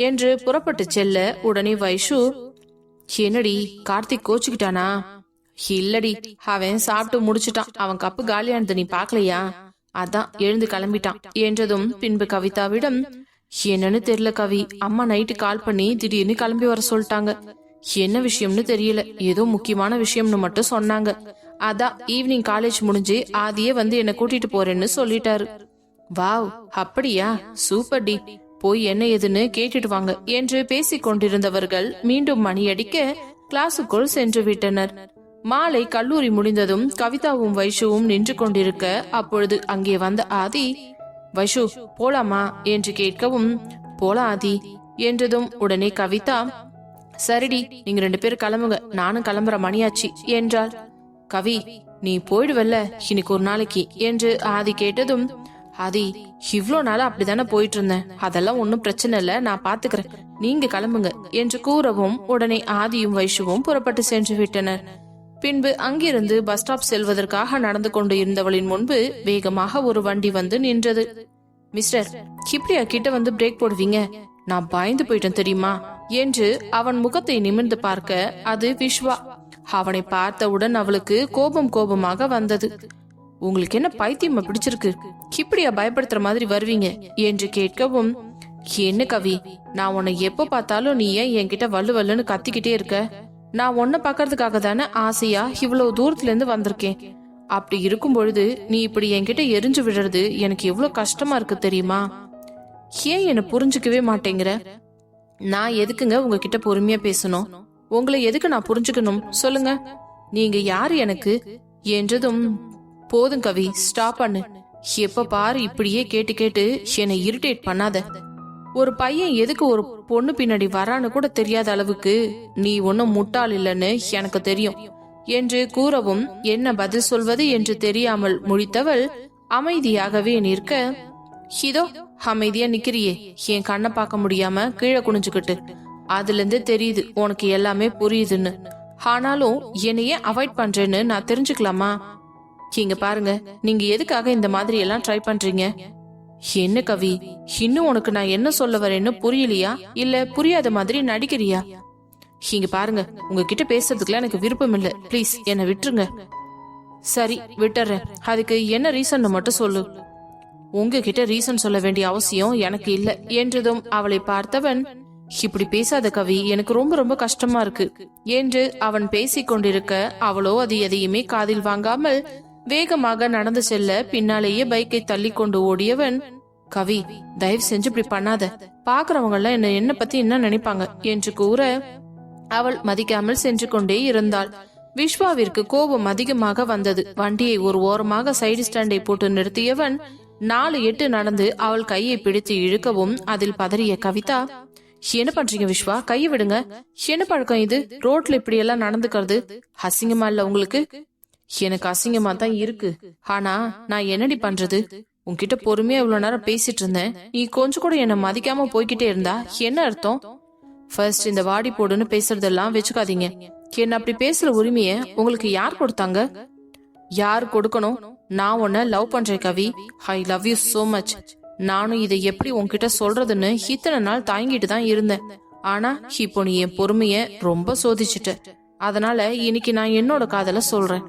S1: என்று புறப்பட்டு செல்ல, உடனே வைஷு, என்னடி கார்த்திக் கோச்சுக்கிட்டானா? இல்லடி, அவன் சாப்பிட்டு முடிச்சுட்டான், அவன் கப்பு காலியானது நீ பாக்கலையா? அதான் எழுந்து கிளம்பிட்டான் என்றதும் பின்பு கவிதாவிடம், என்னன்னு தெரியல கவி, அம்மா நைட்டு கால் பண்ணி திடீர்னு கிளம்பி வர சொல்லிட்டாங்க. என்ன விஷயம்னு தெரியல, ஏதோ முக்கியமான விஷயம்னு மட்டும் சொன்னாங்க. அதான் ஈவினிங் காலேஜ் முடிஞ்சு ஆதியே வந்து என்ன கூட்டிட்டு போறேன்னு சொல்லிட்டாரு. வாவ், அப்படியா? சூப்பர் டி, போய் என்ன ஏதுன்னு கேட்டுட்டு வாங்க என்று பேசிக் கொண்டிருந்தவர்கள் மீண்டும் மணியடிக்க கிளாஸுக்குள் சென்று விட்டனர். மாலை கல்லூரி முடிந்ததும் கவிதாவும் வைஷுவும் நின்று கொண்டிருக்க, அப்பொழுது அங்கே வந்த ஆதி, வைஷு போலாமா என்று கேட்கவும், போலாம் ஆதி என்றதும் உடனே கவிதா, சரிடி நீங்க 2 பேரும் கிளம்புங்க, நானும் கிளம்புற மணியாச்சு என்றாள். கவி, நீ போயிடுவல்ல இன்னைக்கு ஒரு நாளைக்கு என்று ஆதி கேட்டதும், ஆதி, இவ்ளோ நாளா அப்படிதானே போயிட்டு இருந்தேன். அதெல்லாம் ஒன்னும் பிரச்சனை இல்ல, நான் பாத்துக்கிறேன், நீங்க கிளம்புங்க என்று கூறவும் உடனே ஆதியும் வைஷுவும் புறப்பட்டு சென்று விட்டனர். பின்பு அங்கிருந்து பஸ் ஸ்டாப் செல்வதற்காக நடந்து கொண்டு இருந்தவளின் முன்பு வேகமாக ஒரு வண்டி வந்து நின்றது. மிஸ்டர், இப்படியா கிட்ட வந்து பிரேக் போடுவீங்க? நான் பயந்து போயிட்டேன் தெரியுமா என்று அவன் முகத்தை நிமிர்ந்து பார்க்க அது விஸ்வா. அவனை பார்த்தவுடன் அவளுக்கு கோபமாக வந்தது. உங்களுக்கு என்ன பைத்தியமா பிடிச்சிருக்கு? இப்படியா பயப்படுத்துற மாதிரி வருவீங்க என்று கேட்கவும், என்ன கவி, நான் உன்னை எப்ப பார்த்தாலும் நீ ஏன் என்கிட்ட வல்லுன்னு கத்திக்கிட்டே இருக்க? நான் உன்னை பாக்கிறதுக்காக தானே ஆசையா இவ்வளவு தூரத்துல இருந்து வந்திருக்கேன். அப்படி இருக்கும் பொழுது நீ இப்படி என்கிட்ட எரிஞ்சு விடுறது எனக்கு எவ்வளவு கஷ்டமா இருக்கு தெரியுமா? ஏன் என்ன புரிஞ்சுக்கவே மாட்டேங்கிற? நான் எதுக்குங்க உங்ககிட்ட பொறுமையா பேசணும்? உங்களை எதுக்கு நான் புரிஞ்சுக்கணும் சொல்லுங்க? நீங்க யாரு எனக்கு என்றதும், போதும் கவி, ஸ்டாப் பண்ணு. எப்ப பாரு இப்படியே கேட்டு கேட்டு என்னை இரிட்டேட் பண்ணாத. ஒரு பையன் எதுக்கு ஒரு பொண்ணு பின்னாடி வரான்னு கூட தெரியாத அளவுக்கு நீ ஒன்னும் முட்டாள் இல்லைன்னு எனக்கு தெரியும் என்று கூறவும் என்ன பதில் சொல்வது என்று தெரியாமல் முடித்தவள் அமைதியாகவே நிற்க, இதோ அமைதியா நிக்கிறியே, என் கண்ணை பார்க்க முடியாம கீழே குனிஞ்சுக்கிட்டு, அதுல இருந்து தெரியுது உனக்கு எல்லாமே புரியுதுன்னு. ஆனாலும் என்னையே அவாய்ட் பண்றேன்னு நான் தெரிஞ்சுக்கலாமா? இங்க பாருங்க, நீங்க எதுக்காக இந்த மாதிரி எல்லாம் ட்ரை பண்றீங்க? என்ன கவி, இன்னும் உனக்கு நான் என்ன சொல்ல வரேன்னு புரியலையா, இல்ல புரியாத மாதிரி நடிக்கிறியா? இங்க பாருங்க, உங்ககிட்ட பேசுறதுக்குலாம் எனக்கு விருப்பம் இல்ல, பிளீஸ் என்ன விட்டுருங்க. சரி, விட்டுறேன். அதுக்கு என்ன ரீசன் மட்டும் சொல்லு. உங்ககிட்ட ரீசன் சொல்ல வேண்டிய அவசியம் எனக்கு இல்ல என்றதும் அவளை பார்த்தவன், இப்படி பேசாத கவி, எனக்கு ரொம்ப கஷ்டமா இருக்கு என்று அவன் பேசிக் கொண்டிருக்க அவளோ அது எதையுமே காதில் வாங்காமல் வேகமாக நடந்து செல்ல பின்னாலேயே பைக்கை தள்ளி கொண்டு ஓடியவன், கவி தயவு செஞ்சு இப்படி பண்ணாத, பாக்குறவங்க எல்லாம் என்ன பத்தி என்ன நினைப்பாங்க என்று கூற அவள் மதிக்காமல் சென்று கொண்டே இருந்தாள். விஸ்வாவிற்கு கோபம் அதிகமாக வந்தது. வண்டியை ஒரு ஓரமாக சைடு ஸ்டாண்டை போட்டு நிறுத்தியவன் 4-8 நடந்து அவள் கையை பிடித்து இழுக்கவும் அதில் பதறிய கவிதா, என்ன பண்றீங்க விஸ்வா, கையை விடுங்க, என்ன பழக்கம் இது, ரோட்ல இப்படி எல்லாம் நடந்துக்கிறது அசிங்கமா இல்ல உங்களுக்கு? எனக்கு அசிங்கமா தான் இருக்கு, ஆனா நான் என்னடி பண்றது? உன்கிட்ட பொறுமையா இவ்வளவு நேரம் பேசிட்டு இருந்தேன், நீ கொஞ்சம் கூட என்ன மதிக்காம போய்கிட்டே இருந்தா என்ன அர்த்தம்? ஃபர்ஸ்ட் இந்த வாடி போடுன்னு பேசுறதெல்லாம் வச்சுக்காதீங்க. என்ன அப்படி பேசுற உரிமைய உங்களுக்கு யார் கொடுத்தாங்க? யார் கொடுக்கணும்? நான் உன்ன லவ் பண்றேன் Kavi, I love you so much. நானும் இதை எப்படி உன்கிட்ட சொல்றதுன்னு இத்தனை நாள் தாங்கிட்டு தான் இருந்தேன். ஆனா இப்போ நீ என் பொறுமைய ரொம்ப சோதிச்சுட்ட. அதனால இன்னைக்கு நான் என்னோட காதல சொல்றேன்.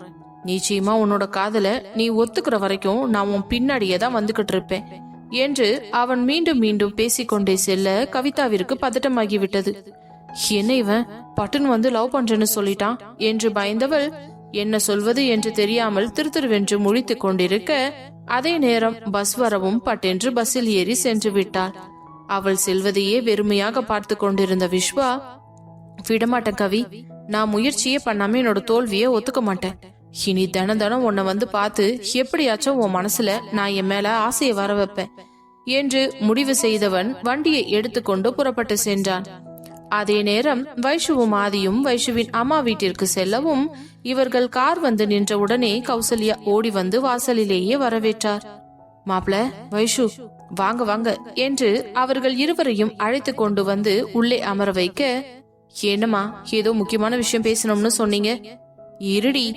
S1: நிச்சயமா உன்னோட காதல நீ ஒத்துக்கிற வரைக்கும் நான் உன் பின்னாடியே தான் வந்துகிட்டு இருப்பேன் என்று அவன் மீண்டும் பேசிக்கொண்டே செல்ல கவிதாவிற்கு பதட்டமாகிவிட்டது. என்ன இவன் பட்டுன்னு வந்து லவ் பண்றேன்னு சொல்லிட்டான் என்று பயந்தவள் என்ன சொல்வது என்று தெரியாமல் திருத்திருவென்று முழித்துக் கொண்டிருக்க, அதே நேரம் பஸ் வரவும் பட்டென்று பஸ்ஸில் ஏறி சென்று விட்டாள். அவள் செல்வதையே வெறுமையாக பார்த்து கொண்டிருந்த விஸ்வா, விடமாட்டேன் கவி, நான் முயற்சியே பண்ணாம என்னோட தோல்வியை ஒத்துக்க மாட்டேன். இனி தினம் உன்னை வந்து பார்த்து எப்படியாச்சும் உன் மனசுல நான் என் மேல ஆசையை வர வைப்பேன் என்று முடிவு செய்தவன் வண்டியை எடுத்துக்கொண்டு புறப்பட்டு சென்றான். அதே நேரம் வைஷுவும் ஆதியும் வைஷுவின் அம்மா வீட்டிற்கு செல்லவும் இவர்கள் கார் வந்து நின்றவுடனே கௌசல்யா ஓடி வந்து வாசலிலேயே வரவேற்றார். மாப்ள, வைஷு வாங்க வாங்க என்று அவர்கள் இருவரையும் அழைத்து கொண்டு வந்து உள்ளே அமர வைக்க, என்னம்மா ஏதோ முக்கியமான விஷயம் பேசணும்னு சொன்னீங்க, இருடி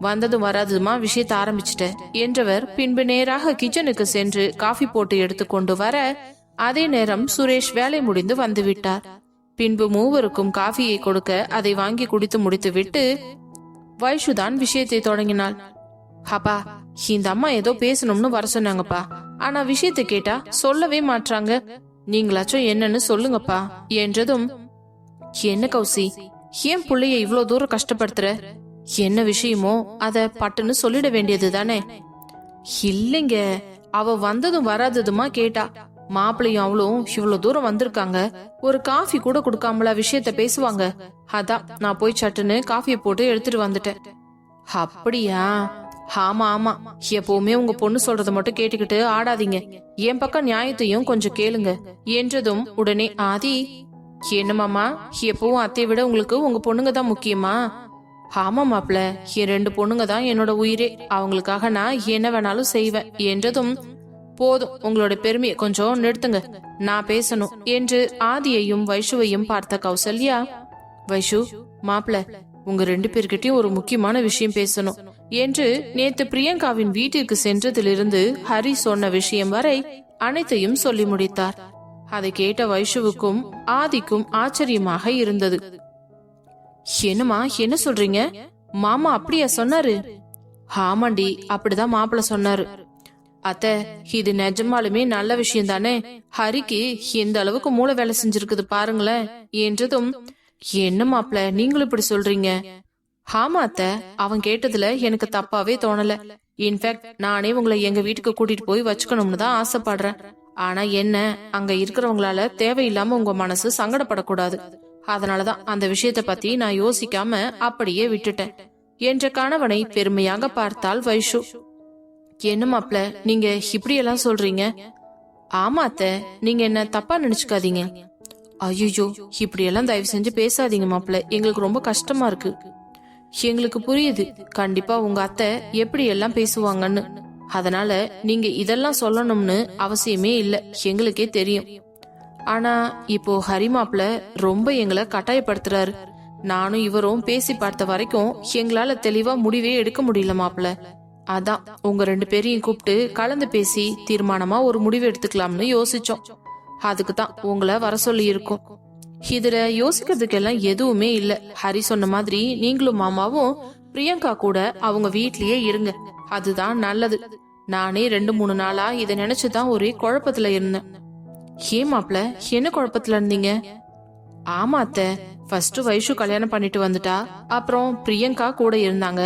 S1: வந்ததும் வராதுமா விஷயத்த ஆரம்பிச்சிட்ட என்றவர் பின்பு நேராக கிச்சனுக்கு சென்று காஃபி போட்டு எடுத்துக்கொண்டு வர, அதே நேரம் சுரேஷ் வேலை முடிந்து வந்து விட்டார். பின்பு மூவருக்கும் காஃபியை கொடுக்க அதை வாங்கி குடித்து முடித்து விட்டு வைஷுதான் விஷயத்தை தொடங்கினாள். அப்பா, இந்த அம்மா ஏதோ பேசணும்னு வர சொன்னாங்கப்பா, ஆனா விஷயத்தை கேட்டா சொல்லவே மாட்டாங்க, நீங்களாச்சும் என்னன்னு சொல்லுங்கப்பா என்றதும், என்ன கௌசி, ஏன் புள்ளைய இவ்வளவு தூரம் கஷ்டப்படுத்துற? என்ன விஷயமோ அத பட்டுன்னு சொல்லிட வேண்டியது தானே? இல்லைங்க, அவ வந்ததும் வராததுமா கேட்டா, மாப்பிள்ளையும் அவளும் இவ்வளவு தூரம் வந்திருக்காங்க, ஒரு காஃபி கூட கொடுக்காமலா விஷயத்த பேசுவாங்க? அதான் நான் போய் சட்டுன்னு காஃபியை போட்டு எடுத்துட்டு வந்துட்டேன். அப்படியா? ஆமா ஆமா, எப்பவுமே உங்க பொண்ணு சொல்றத மட்டும் கேட்டுக்கிட்டு ஆடாதீங்க, என் பக்கம் நியாயத்தையும் கொஞ்சம் கேளுங்க என்றதும் உடனே ஆதி, என்னமாமா எப்பவும் அத்தையை விட உங்களுக்கு உங்க பொண்ணுங்க தான் முக்கியமா? ஆமா மாப்ள, என் 2 பொண்ணுங்க தான் என்னோட உயிரே, அவங்களுக்காக நான் என்ன வேணாலும் செய்வேன் என்றதும், போதும், உங்களோட பெருமையை கொஞ்சம் நிறுத்துங்க, நான் பேசணும் என்று ஆதியையும் வைஷுவையும் பார்த்த கௌசல்யா, வைஷு மாப்பிள, உங்க 2 பேர்கிட்டயும் ஒரு முக்கியமான விஷயம் பேசணும் என்று நேத்து பிரியங்காவின் வீட்டிற்கு சென்றதிலிருந்து ஹரி சொன்ன விஷயம் வரை அனைத்தையும் சொல்லி முடித்தார். அதை கேட்ட வைஷுவுக்கும் ஆதிக்கும் ஆச்சரியமாக இருந்தது. என்னமா, என்ன சொல்றீங்க? மாமா அப்படியா சொன்னாரு? ஆமாண்டி, அப்படிதான் மாப்பிள்ள சொன்னாரு. அத்தை, இது நிஜமாலுமே நல்ல விஷயம் தானே. ஹரிக்கு எந்த அளவுக்கு மூளை வேலை செஞ்சிருக்குது பாருங்களேன் என்றதும், என்ன மாப்பிள்ள நீங்களும் இப்படி சொல்றீங்க? ஆமா அத்தை, அவன் கேட்டதுல எனக்கு தப்பாவே தோணல. இன்ஃபேக்ட் நானே உங்களை எங்க வீட்டுக்கு கூட்டிட்டு போய் வச்சுக்கணும்னு தான் ஆசைப்படுறேன். ஆனா என்ன, அங்க இருக்கிறவங்களால தேவையில்லாம உங்க மனசு சங்கடப்படக்கூடாது. அதனாலதான் அந்த விஷயத்த பத்தி நான் யோசிக்காம அப்படியே விட்டுட்டேன் என்ற கணவனை பெருமையாக பார்த்தாள் வைஷு. என்ன மாப்ள, நீங்க இப்படி எல்லாம் சொல்றீங்க? ஆமா அத்தை, நீங்க என்ன தப்பா நினைச்சுக்காதீங்க. ஐயோ, இப்படி எல்லாம் தயவு செஞ்சு பேசாதீங்க மாப்ள, எங்களுக்கு ரொம்ப கஷ்டமா இருக்கு. எங்களுக்கு புரியுது, கண்டிப்பா உங்க அத்தை எப்படி எல்லாம் பேசுவாங்கன்னு. அதனால நீங்க இதெல்லாம் சொல்லணும்னு அவசியமே இல்ல, எங்களுக்கே தெரியும். ஆனா இப்போ ஹரி மாப்ள ரொம்ப எங்களை கட்டாயப்படுத்துறாரு. நானும் இவரும் பேசி பார்த்த வரைக்கும் எங்களால தெளிவா முடிவே எடுக்க முடியல மாப்ள. அதான் உங்க 2 பேரையும் கூப்பிட்டு கலந்து பேசி தீர்மானமா ஒரு முடிவு எடுத்துக்கலாம்னு யோசிச்சோம். அதுக்கு தான் உங்களை வர சொல்லி இருக்கோம். இதுல யோசிக்கிறதுக்கெல்லாம் எதுவுமே இல்ல. ஹரி சொன்ன மாதிரி நீங்களும் மாமாவும் பிரியங்கா கூட அவங்க வீட்லயே இருங்க, அதுதான் நல்லது. நானே 2-3 நாளா இத நினைச்சுதான் ஒரே குழப்பத்துல இருந்தேன். ஏன் மாப்ள, என்ன குழப்பத்துல இருந்தீங்க? ஆமா அத்தை, ஃபர்ஸ்ட் வைஷு கல்யாணம் பண்ணிட்டு வந்துட்டா, அப்புறம் பிரியங்கா கூட இருந்தாங்க.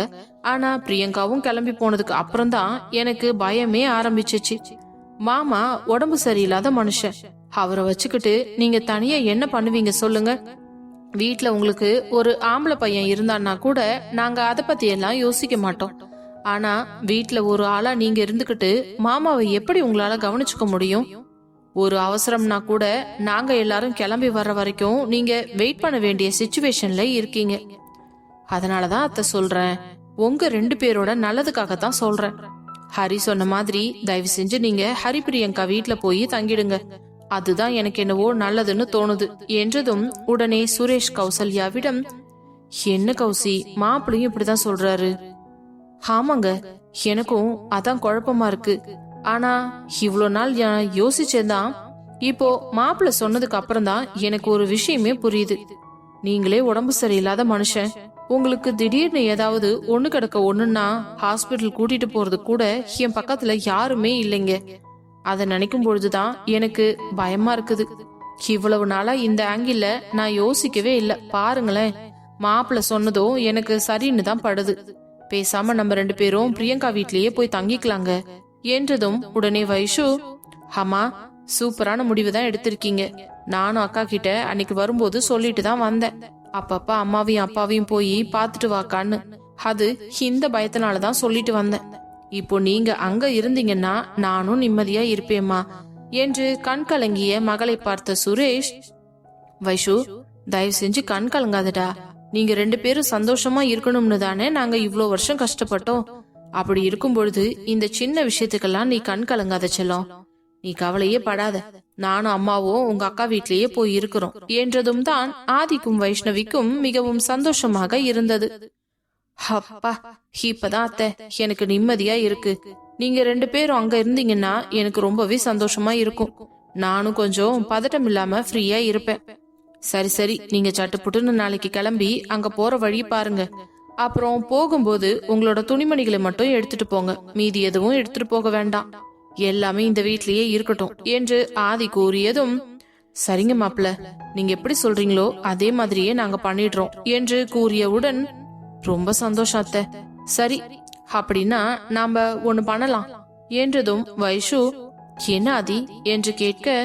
S1: ஆனா பிரியங்காவும் கிளம்பி போனதுக்கு அப்புறம் தான் எனக்கு பயமே ஆரம்பிச்சிச்சு. மாமா உடம்பு சரியில்லாத மனுஷன், அவரை வச்சுக்கிட்டு நீங்க தனியா என்ன பண்ணுவீங்க சொல்லுங்க? வீட்டுல உங்களுக்கு ஒரு ஆம்பளை பையன் இருந்தான்னா கூட நாங்க அத பத்தி எல்லாம் யோசிக்க மாட்டோம். ஆனா வீட்டுல ஒரு ஆளா நீங்க இருந்துகிட்டு மாமாவை எப்படி உங்களால கவனிச்சுக்க முடியும்? ஒரு அவசரம்னா கூட நாங்க எல்லாரும் கிளம்பி வர்ற வரைக்கும் நீங்க வெயிட் பண்ண வேண்டிய சிச்சுவேஷன்ல இருக்கீங்க. அதனாலதான் அத்தை சொல்றேன், உங்க 2 பேரோட நல்லதுக்காகத்தான் சொல்றேன். ஹரி சொன்ன மாதிரி தயவு செஞ்சு நீங்க ஹரி பிரியங்கா வீட்டுல போய் தங்கிடுங்க, அதுதான் எனக்கு என்னவோ நல்லதுன்னு தோணுது என்றதும் உடனே சுரேஷ் கௌசல்யாவிடம், என்ன கௌசி, மாப்பிளையும் இப்படிதான் சொல்றாரு? ஆமாங்க, எனக்கும் அதான் குழப்பமா இருக்கு. ஆனா இவ்வளவு நாள் யோசிச்சேதான், இப்போ மாப்பிள்ள சொன்னதுக்கு அப்புறம் தான் எனக்கு ஒரு விஷயமே புரியுது. நீங்களே உடம்பு சரியில்லாத மனுஷன், உங்களுக்கு திடீர்னு ஏதாவது ஒண்ணு கிடக்க ஒண்ணுன்னா ஹாஸ்பிட்டல் கூட்டிட்டு போறது கூட என் பக்கத்துல யாருமே இல்லைங்க. அத நினைக்கும் பொழுதுதான் எனக்கு பயமா இருக்குது. இவ்வளவு நாளா இந்த ஆங்கிள் நான் யோசிக்கவே இல்ல. பாருங்களேன், மாப்பிள்ள சொன்னதும் எனக்கு சரின்னு தான் படுது. பேசாம நம்ம 2 பேரும் பிரியங்கா வீட்லயே போய் தங்கிக்கலாங்க என்றதும் உடனே வைஷு, ஆமா சூப்பரான முடிவு தான் எடுத்திருக்கீங்க. நானும் அக்கா கிட்ட அன்னைக்கு வரும்போது சொல்லிட்டு தான் வந்தேன், அப்பப்ப அம்மாவையும் அப்பாவையும் போய் பாத்துட்டு வாக்கான்னு. அது இந்த பயத்தினாலதான் சொல்லிட்டு வந்தேன். இப்போ நீங்க அங்க இருந்தீங்கன்னா நானும் நிம்மதியா இருப்பேம்மா என்று கண் கலங்கிய மகளை பார்த்த சுரேஷ், வைஷு தயவு செஞ்சு கண் கலங்காதடா, நீங்க 2 பேரும் சந்தோஷமா இருக்கணும்னு தானே நாங்க இவ்ளோ வருஷம் கஷ்டப்பட்டோம். அப்படி இருக்கும் பொழுது இந்த சின்ன விஷயத்துக்கெல்லாம் நீ கண் கலங்காத செல்லம். நீ கவலையே படாத, நானும் அம்மாவும் உங்க அக்கா வீட்லயே போய் இருக்கிறோம் என்றதும் தான் ஆதிக்கும் வைஷ்ணவிக்கும் மிகவும் சந்தோஷமாக இருந்தது. அப்பா, இப்பதான் அத்தை எனக்கு நிம்மதியா இருக்கு. நீங்க 2 பேரும் அங்க இருந்தீங்கன்னா எனக்கு ரொம்பவே சந்தோஷமா இருக்கும். நானும் கொஞ்சம் பதட்டம் இல்லாம ஃப்ரீயா இருப்பேன். சரி சரி, நீங்க சட்டுப்புட்டுன்னு நாளைக்கு கிளம்பி அங்க போற வழி பாருங்க. அப்புறம் போகும்போது உங்களோட துணிமணிகளை மட்டும் எடுத்துட்டு போங்க, மீதி எதுவும் எடுத்துட்டு போக வேண்டாம். எல்லாமே இந்த வீட்லயே இருக்கட்டும் என்று ஆதி கூறியதும், சரிங்க மாப்பிள்ள, நீங்க எப்படி சொல்றீங்களோ அதே மாதிரியே நாங்க பண்ணிடுறோம் என்று கூறியவுடன், ரொம்ப சந்தோஷம் அத்தை. சரி, அப்படின்னா நாம ஒண்ணு பண்ணலாம் என்றதும் வைஷு, என்ன ஆதி என்று கேட்க,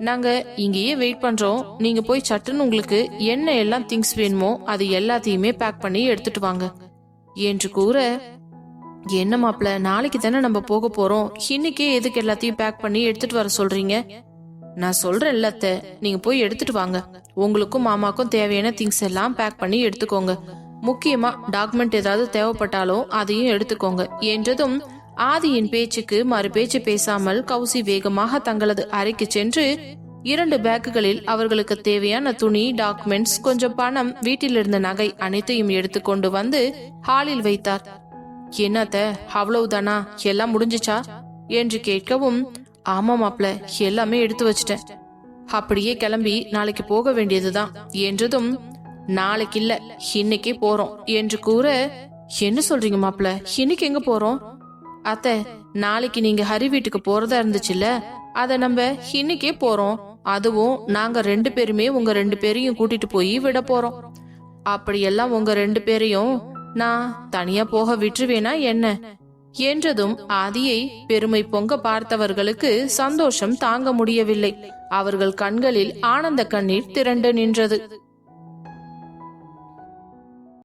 S1: நாங்க இங்கேயே வெயிட் பண்றோம், நீங்க போய் சட்டுன்னு உங்களுக்கு என்ன எல்லாம் திங்ஸ் வேணுமோ அது எல்லாத்தையுமே பேக் பண்ணி எடுத்துட்டு வாங்க என்று கூற, என்ன மாப்பிள, நாளைக்கு தானே நம்ம போக போறோம், இன்னைக்கே எதுக்கு எல்லாத்தையும் பேக் பண்ணி எடுத்துட்டு வர சொல்றீங்க? நான் சொல்றேன் இல்லத்த, நீங்க போய் எடுத்துட்டு வாங்க. உங்களுக்கும் மாமாக்கும் தேவையான திங்ஸ் எல்லாம் பேக் பண்ணி எடுத்துக்கோங்க. முக்கியமா டாக்குமெண்ட் ஏதாவது தேவைப்பட்டாலும் அதையும் எடுத்துக்கோங்க என்றதும் ஆதியின் பேச்சுக்கு மறு பேச்சு பேசாமல் கௌசி வேகமாக தங்களது அறைக்கு சென்று 2 பேக்குகளில் அவர்களுக்கு தேவையான துணி, டாக்குமெண்ட்ஸ், கொஞ்சம் பணம், வீட்டில் இருந்த நகை அனைத்தையும் எடுத்துக்கொண்டு வந்து ஹாலில் வைத்தார். என்னத்த அவ்வளவுதானா, எல்லாம் முடிஞ்சுச்சா என்று கேட்கவும், ஆமா மாப்ள, எல்லாமே எடுத்து வச்சிட்டேன். அப்படியே கிளம்பி நாளைக்கு போக வேண்டியதுதான் என்றதும், நாளைக்கு இல்ல இன்னைக்கே போறோம் என்று கூற, என்ன சொல்றீங்க மாப்ள, இன்னைக்கு எங்க போறோம்? அத்தை, நாளைக்கு நீங்க ஹரி வீட்டுக்கு போறதா இருந்துச்சுல்ல, அத நம்ம இன்னைக்கே போறோம். அதுவும் நாங்க 2 பேருமே உங்க 2 பேரையும் கூட்டிட்டு போய் விட போறோம். அப்படியெல்லாம் உங்க 2 பேரையும் நான் தனியா போக விட்டுருவேனா என்ன என்றதும் ஆதியை பெருமை பொங்க பார்த்தவர்களுக்கு சந்தோஷம் தாங்க முடியவில்லை. அவர்கள் கண்களில் ஆனந்த கண்ணீர் திரண்டு நின்றது.